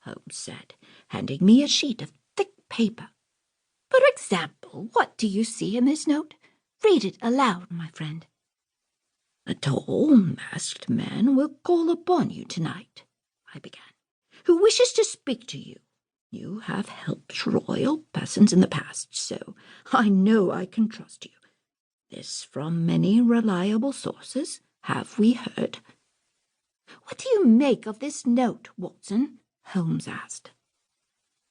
Holmes said, handing me a sheet of thick paper. For example, what do you see in this note? Read it aloud, my friend. A tall, masked man will call upon you tonight, I began, who wishes to speak to you. You have helped royal persons in the past, so I know I can trust you. This from many reliable sources, have we heard? What do you make of this note, Watson? Holmes asked.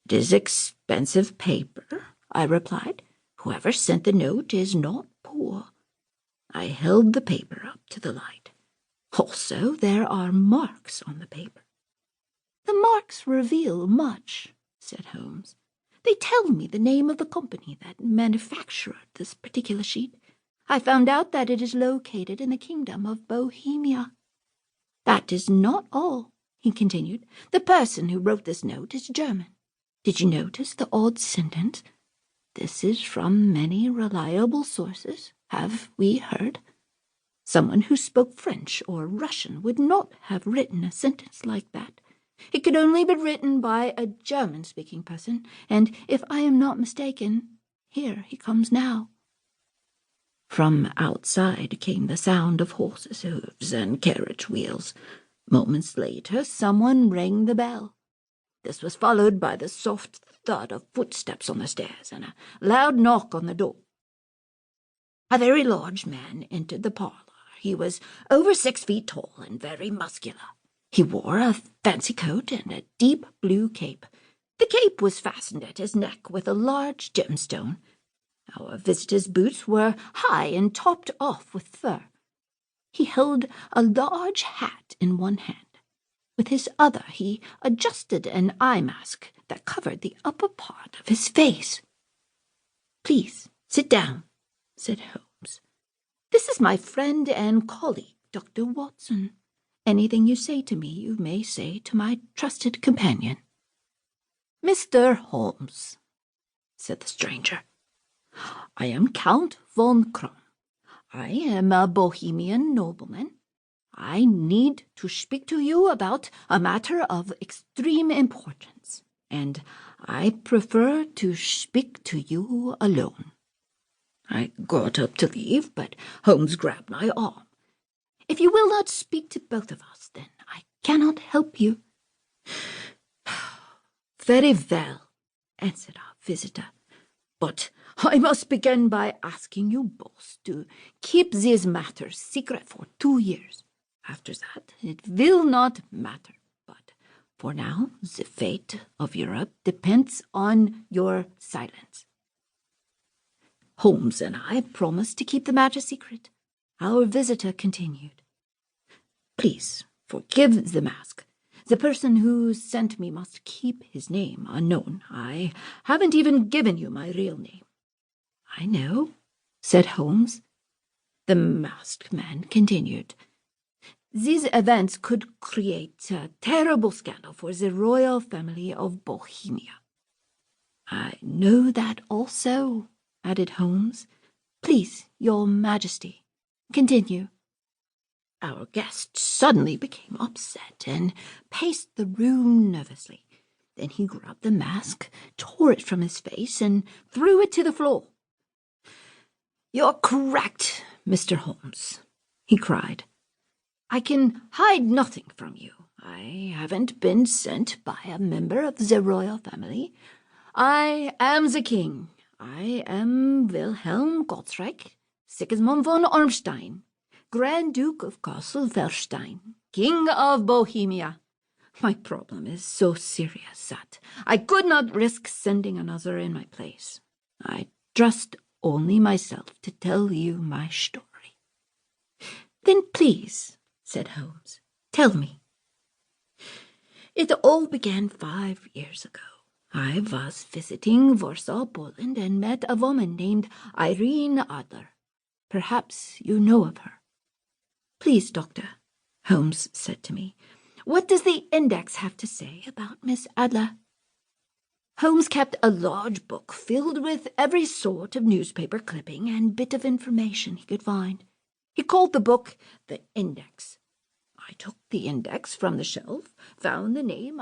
It is expensive paper, I replied. Whoever sent the note is not poor. I held the paper up to the light. Also, there are marks on the paper. The marks reveal much, said Holmes. They tell me the name of the company that manufactured this particular sheet. I found out that it is located in the kingdom of Bohemia. That is not all, he continued. The person who wrote this note is German. Did you notice the odd sentence? This is from many reliable sources, have we heard? Someone who spoke French or Russian would not have written a sentence like that. It could only be written by a German-speaking person, and if I am not mistaken, here he comes now. From outside came the sound of horses' hooves and carriage wheels. Moments later, someone rang the bell. This was followed by the soft thud of footsteps on the stairs and a loud knock on the door. A very large man entered the parlour. He was over 6 feet tall and very muscular. He wore a fancy coat and a deep blue cape. The cape was fastened at his neck with a large gemstone. Our visitor's boots were high and topped off with fur. He held a large hat in one hand. With his other he adjusted an eye mask that covered the upper part of his face. Please sit down, said Holmes. This is my friend and colleague, Dr. Watson. Anything you say to me, you may say to my trusted companion. Mr. Holmes, said the stranger, I am Count von Kron. I am a Bohemian nobleman. I need to speak to you about a matter of extreme importance, and I prefer to speak to you alone. I got up to leave, but Holmes grabbed my arm. If you will not speak to both of us, then I cannot help you. Very well, answered our visitor, but I must begin by asking you both to keep these matters secret for 2 years. After that, it will not matter, but for now, the fate of Europe depends on your silence. Holmes and I promised to keep the matter secret. Our visitor continued. Please forgive the mask. The person who sent me must keep his name unknown. I haven't even given you my real name. I know, said Holmes. The masked man continued. These events could create a terrible scandal for the royal family of Bohemia. I know that also, added Holmes. Please, your Majesty, continue. Our guest suddenly became upset and paced the room nervously. Then he grabbed the mask, tore it from his face, and threw it to the floor. You're correct, Mr. Holmes, he cried. I can hide nothing from you. I haven't been sent by a member of the royal family. I am the king. I am Wilhelm Gottschalk, Sigismund von Ormstein, Grand Duke of Kassel-Felstein, King of Bohemia. My problem is so serious that I could not risk sending another in my place. I trust only myself to tell you my story. Then please, said Holmes, tell me. It all began 5 years ago. I was visiting Warsaw, Poland, and met a woman named Irene Adler. Perhaps you know of her. Please, Doctor, Holmes said to me, what does the index have to say about Miss Adler? Holmes kept a large book filled with every sort of newspaper clipping and bit of information he could find. He called the book the Index. I took the index from the shelf, found the name